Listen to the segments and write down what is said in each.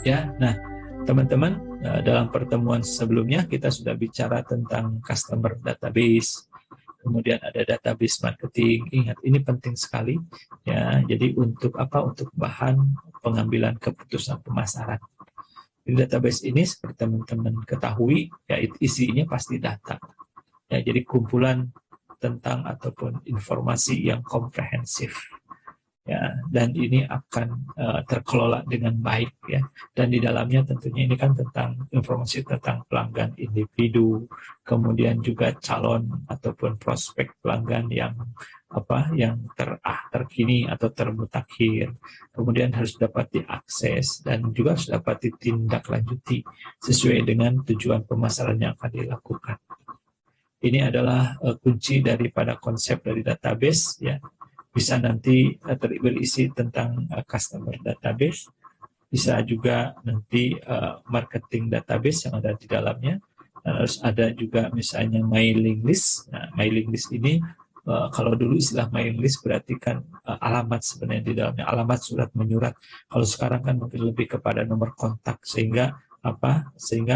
Ya, nah teman-teman, dalam pertemuan sebelumnya kita sudah bicara tentang customer database, kemudian ada database marketing. Ingat, ini penting sekali ya. Jadi untuk apa? Untuk bahan pengambilan keputusan pemasaran. Di database ini seperti teman-teman ketahui, ya isinya pasti data. Ya, jadi kumpulan tentang ataupun informasi yang komprehensif. Ya, dan ini akan terkelola dengan baik ya. Dan di dalamnya tentunya ini kan tentang informasi tentang pelanggan individu, kemudian juga calon ataupun prospek pelanggan yang terkini atau termutakhir, kemudian harus dapat diakses dan juga harus dapat ditindaklanjuti sesuai dengan tujuan pemasaran yang akan dilakukan. Ini adalah kunci daripada konsep dari database ya. Bisa nanti berisi tentang customer database, bisa juga nanti marketing database yang ada di dalamnya. Harus ada juga misalnya mailing list. Nah, mailing list ini kalau dulu istilah mailing list berarti kan alamat sebenarnya di dalamnya, alamat surat menyurat. Kalau sekarang kan mungkin lebih kepada nomor kontak, sehingga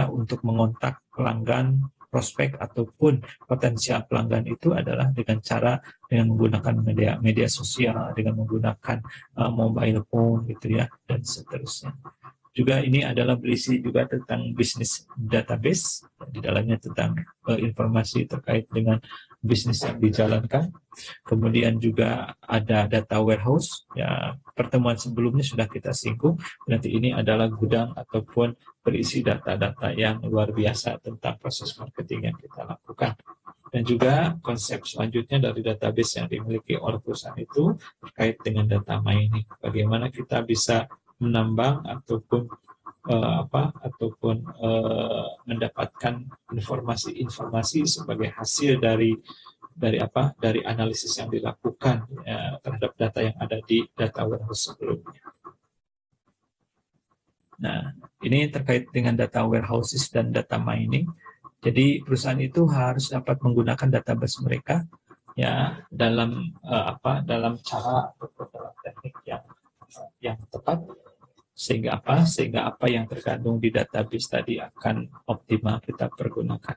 untuk mengontak pelanggan, prospek ataupun potensial pelanggan itu adalah dengan menggunakan media sosial, dengan menggunakan mobile phone gitu ya, dan seterusnya. Juga ini adalah berisi juga tentang bisnis database, di dalamnya tentang informasi terkait dengan bisnis yang dijalankan. Kemudian juga ada data warehouse, ya pertemuan sebelumnya sudah kita singgung. Nanti ini adalah gudang ataupun berisi data-data yang luar biasa tentang proses marketing yang kita lakukan. Dan juga konsep selanjutnya dari database yang dimiliki oleh perusahaan itu terkait dengan data mining. Bagaimana kita bisa menambang ataupun mendapatkan informasi-informasi sebagai hasil dari analisis yang dilakukan ya, terhadap data yang ada di data warehouse sebelumnya. Nah, ini terkait dengan data warehouses dan data mining. Jadi perusahaan itu harus dapat menggunakan database mereka ya dalam cara ataupun dalam teknik yang tepat, sehingga apa yang terkandung di database tadi akan optimal kita pergunakan.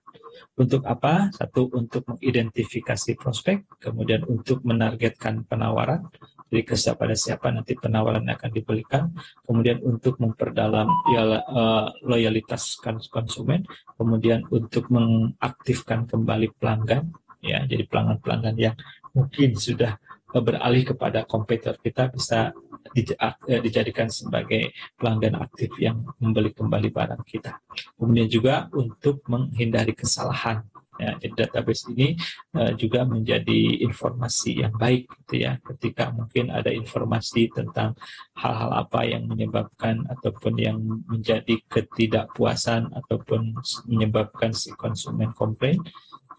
Untuk apa? Satu, untuk mengidentifikasi prospek, kemudian untuk menargetkan penawaran, jadi kepada siapa nanti penawaran akan diberikan, kemudian untuk memperdalam loyalitas konsumen, kemudian untuk mengaktifkan kembali pelanggan, ya, jadi pelanggan-pelanggan yang mungkin sudah beralih kepada kompetitor kita bisa dijadikan sebagai pelanggan aktif yang membeli kembali barang kita. Kemudian juga untuk menghindari kesalahan. Ya, jadi database ini juga menjadi informasi yang baik gitu ya. Ketika mungkin ada informasi tentang hal-hal apa yang menyebabkan ataupun yang menjadi ketidakpuasan ataupun menyebabkan si konsumen komplain,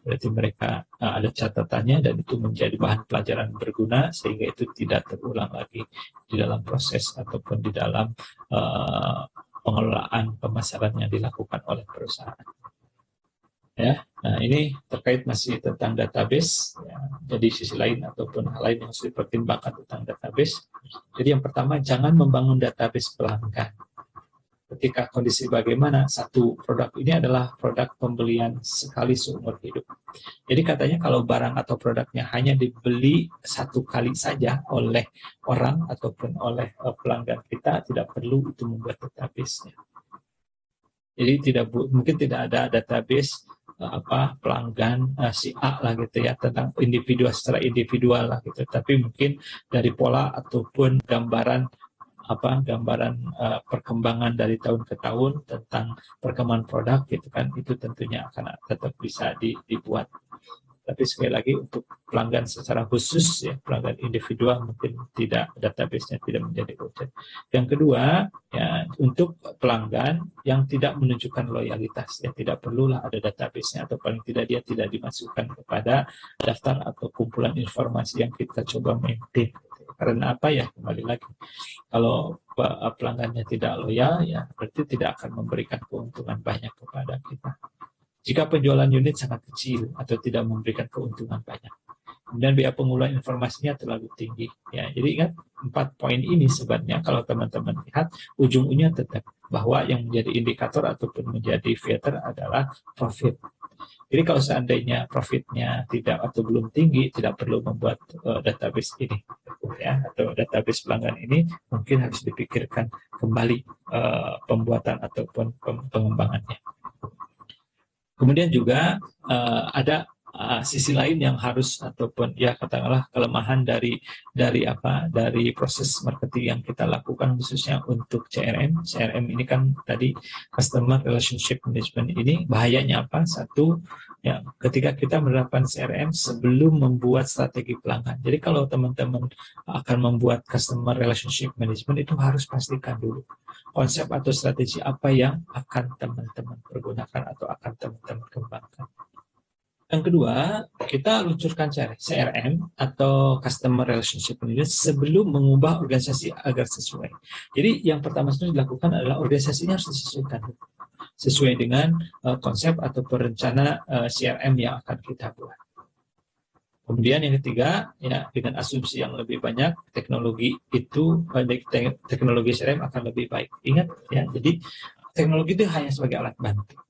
berarti mereka ada catatannya dan itu menjadi bahan pelajaran berguna sehingga itu tidak terulang lagi di dalam proses ataupun di dalam pengelolaan pemasaran yang dilakukan oleh perusahaan. Ya, nah ini terkait masih tentang database. Ya. Jadi sisi lain ataupun hal lain yang harus dipertimbangkan tentang database. Jadi yang pertama, jangan membangun database pelanggan. Ketika kondisi bagaimana, satu produk ini adalah produk pembelian sekali seumur hidup. Jadi katanya kalau barang atau produknya hanya dibeli satu kali saja oleh orang ataupun oleh pelanggan kita, tidak perlu itu membuat database-nya. Jadi mungkin tidak ada database pelanggan si A lah gitu ya, tentang individu secara individual lah gitu. Tapi mungkin dari pola ataupun gambaran perkembangan dari tahun ke tahun tentang perkembangan produk gitu kan, itu tentunya akan tetap bisa dibuat. Tapi sekali lagi untuk pelanggan secara khusus ya, pelanggan individual mungkin tidak, database-nya tidak menjadi urgent. Yang kedua ya, untuk pelanggan yang tidak menunjukkan loyalitas ya, tidak perlulah ada database-nya, atau paling tidak dia tidak dimasukkan kepada daftar atau kumpulan informasi yang kita coba maintain. Karena apa ya, kembali lagi, kalau pelanggannya tidak loyal ya berarti tidak akan memberikan keuntungan banyak kepada kita. Jika penjualan unit sangat kecil atau tidak memberikan keuntungan banyak, Kemudian biaya pengumpulan informasinya terlalu tinggi. Ya, jadi ingat 4 poin ini sebenarnya kalau teman-teman lihat ujung-ujungnya tetap bahwa yang menjadi indikator ataupun menjadi filter adalah profit. Jadi kalau seandainya profitnya tidak atau belum tinggi, tidak perlu membuat database ini, ya, atau database pelanggan ini mungkin harus dipikirkan kembali pembuatan ataupun pengembangannya. Kemudian juga ada sisi lain yang harus ataupun ya katakanlah kelemahan dari proses marketing yang kita lakukan khususnya untuk CRM. CRM ini kan tadi Customer Relationship Management ini bahayanya apa? Satu, ya ketika kita menerapkan CRM sebelum membuat strategi pelanggan. Jadi kalau teman-teman akan membuat Customer Relationship Management itu harus pastikan dulu konsep atau strategi apa yang akan teman-teman pergunakan atau akan teman-teman kembangkan. Yang kedua, kita luncurkan CRM atau Customer Relationship Management sebelum mengubah organisasi agar sesuai. Jadi yang pertama itu dilakukan adalah organisasinya harus disesuaikan sesuai dengan konsep atau perencana CRM yang akan kita buat. Kemudian yang ketiga, ya dengan asumsi yang lebih banyak, teknologi CRM akan lebih baik. Ingat ya, jadi teknologi itu hanya sebagai alat bantu.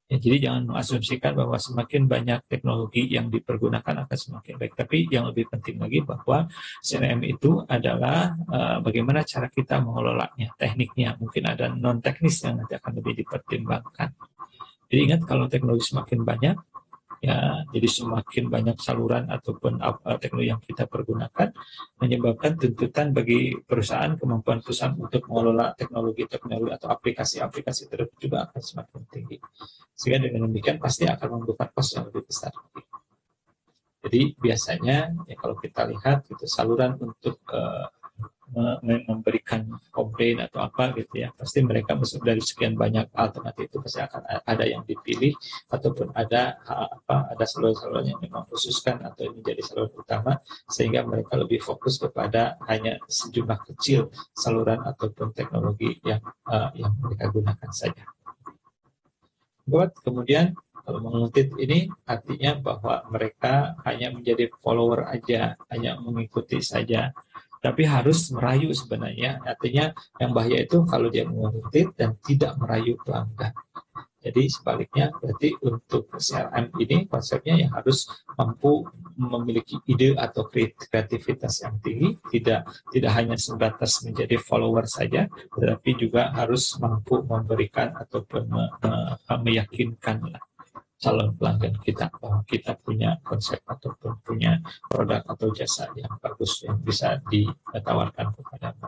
Ya, jadi jangan mengasumsikan bahwa semakin banyak teknologi yang dipergunakan akan semakin baik. Tapi yang lebih penting lagi bahwa CRM itu adalah bagaimana cara kita mengelolanya, tekniknya. Mungkin ada non teknis yang nanti akan lebih dipertimbangkan. Jadi ingat kalau teknologi semakin banyak, ya jadi semakin banyak saluran ataupun teknologi yang kita pergunakan menyebabkan tuntutan bagi perusahaan, kemampuan perusahaan untuk mengelola teknologi atau aplikasi tersebut juga akan semakin tinggi, sehingga dengan demikian pasti akan membutuhkan kos yang lebih besar. Jadi biasanya ya kalau kita lihat itu saluran untuk memberikan komplain atau apa gitu ya, pasti mereka dari sekian banyak alternatif itu pasti akan ada yang dipilih ataupun ada saluran-saluran yang memang khususkan atau menjadi saluran utama, sehingga mereka lebih fokus kepada hanya sejumlah kecil saluran ataupun teknologi yang mereka gunakan saja. Kemudian kalau menguntit ini artinya bahwa mereka hanya menjadi follower aja, hanya mengikuti saja, tapi harus merayu sebenarnya. Artinya yang bahaya itu kalau dia menguntit dan tidak merayu pelanggan. Jadi sebaliknya, berarti untuk CRM ini konsepnya yang harus mampu memiliki ide atau kreativitas yang tinggi, tidak hanya sebatas menjadi follower saja, tetapi juga harus mampu memberikan ataupun meyakinkan calon pelanggan kita bahwa kita punya konsep ataupun punya produk atau jasa yang bagus yang bisa ditawarkan kepada mereka.